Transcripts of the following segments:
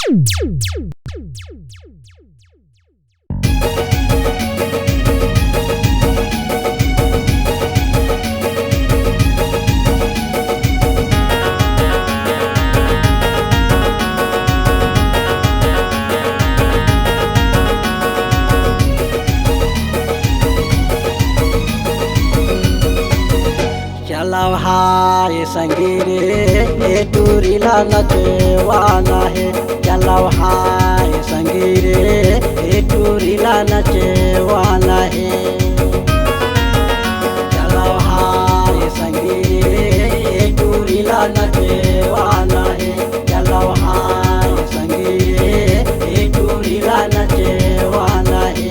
चलाव हाय संगी रे टूरीला नचवाना है। चलाव हाय संगी रे टूरीला नचवाना है। चलाव हाय संगी रे टूरीला नचवाना है। चलाव हाय संगी रे टूरीला नचवाना है।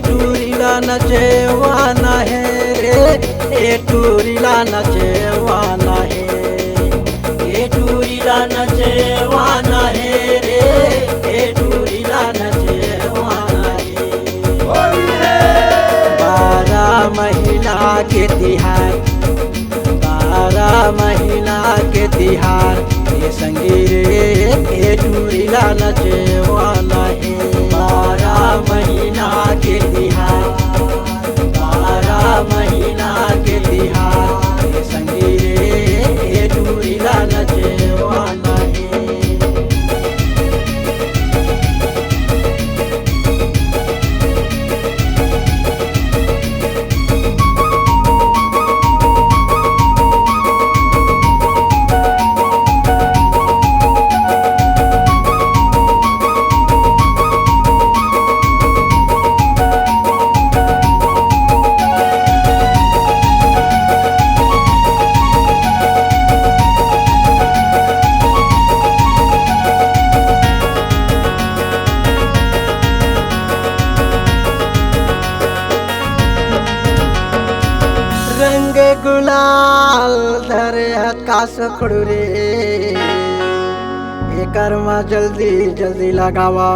टूरीला नचवाना है रे टूरीला नचवाना है। टूरीला नचवाना है रे टूरीला नचवाना है। 12 महीना के तिहार 12 महीना के तिहार ये संगी रे टूरीला नचवाना है। 12 महीना के तिहार 12 महीना के तिहार ये संगी रे टूरीला नचवाना है। रंग गुलाल धरे हकास खड़ू रे एकर मा जल्दी जल्दी लगावा।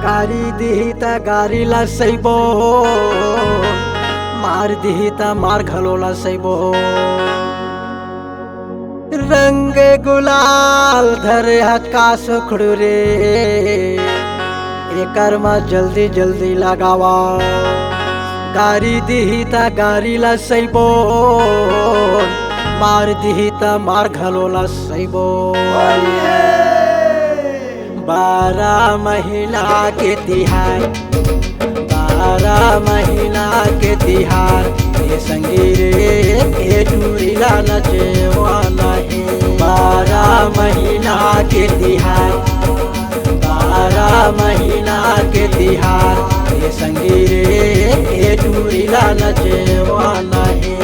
गारी दिही त गारी ला सैबो मार दिही त मार घलो ला सैबो। रंग गुलाल धरे हकास खड़ू रे एकर मा जल्दी जल्दी लगावा। गारी दिही त गारी ला सैबो मार दिही त मार घलो ला सैबो। 12 महीना के तिहार 12 महीना के तिहार ये संगी रे टूरीला नचवाना है। 12 महीना के तिहार 12 महीना के तिहार ये संगी रे टूरीला नचवाना है।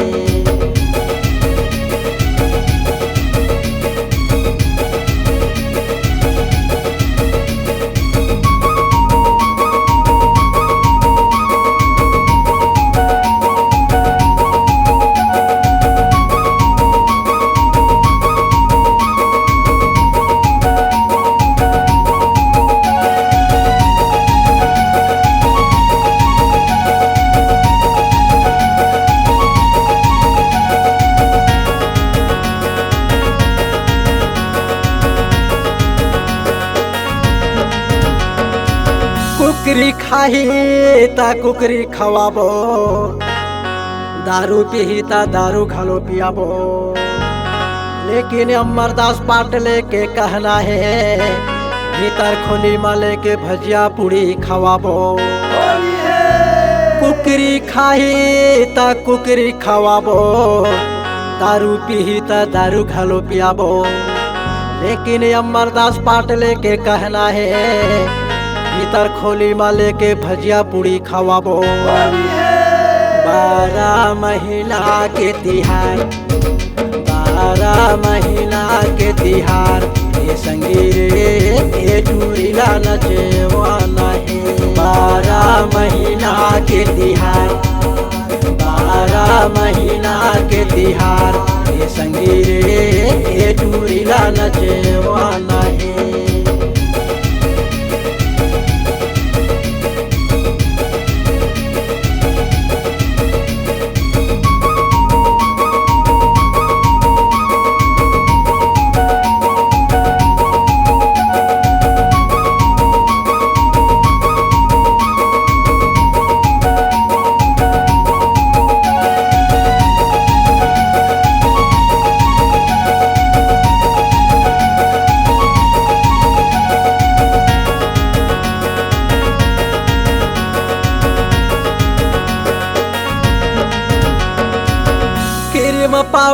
कुकरी खाही ता कुकरी खवाबो दारू पीही ता दारू घलो पियाबो। लेकिन अमरदास पाटले के कहना है भीतर खोली माले के भजिया पूड़ी खवाबो। कुकरी खाही ता कुकरी खवाबो दारू पीही ता दारू घलो पियाबो। लेकिन अमरदास पाटले के कहना है भीतर खोली माले के भजिया पूड़ी खवाबो। 12 महीना के तिहार 12 महीना के तिहार ये संगी रे टूरीला नचवाना है। 12 महीना के तिहार 12 महीना के तिहार ये संगी रे टूरीला नचवाना है।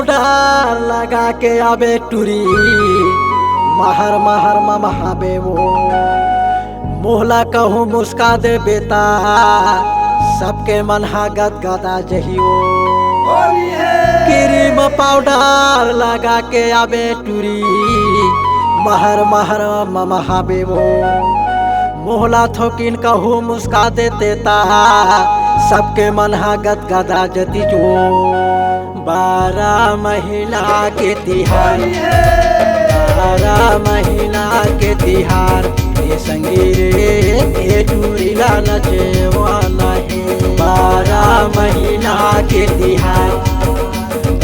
पाउडर लगा के आबे टूरी महर महर महाबे वो मोहला कहूँ मुस्का दे बेटा सबके मन हा गदगदा जहियो क्रीम पाउडर लगा के आबे टूरी महर महर महाबे वो मोहला थोकिन कहूँ मुस्का दे देता सबके मन हा गदगदा जती जो 12 महीना के तिहार 12 महीना के तिहार ये संगीरे ये टूरीला नचवाना है 12 महीना के तिहार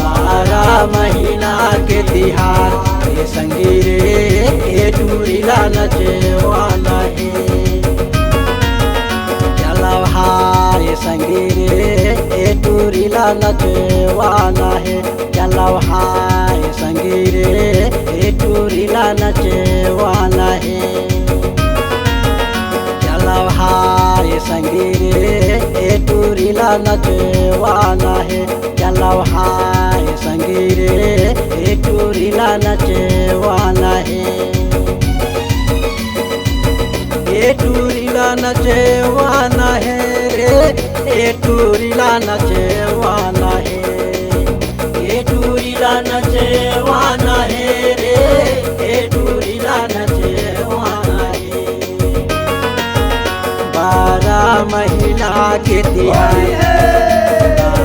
12 महीना के तिहार ये संगीरे ये टूरीला नचवाना है ये संगीरे ए टूरीला नचवाना है चलो हाय संगीरे ए टूरीला नचवाना है चलो हाय संगीरे ए टूरीला नचवाना है चलो हाय संगीरे ए टूरीला नचवाना है ए टूरीला नचवाना है ए टूरीला नचवाना है ए टूरीला नचवाना है रे ए टूरीला नचवाना है 12 महीना के तिहार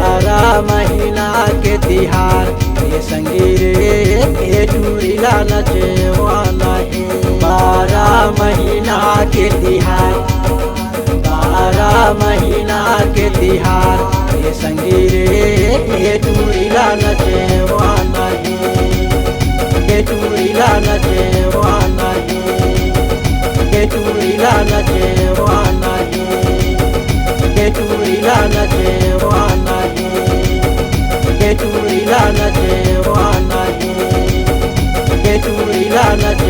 12 महीना के तिहार ये संगीरे ए टूरीला नचवाना है 12 महीना के तिहार 12 महीना के तिहार ये संगीरे ये टूरीला नचवाना है ये टूरीला नचवाना है ये टूरीला नचवाना है ये टूरीला नचवाना है ये टूरीला नचवाना है ये टूरीला नच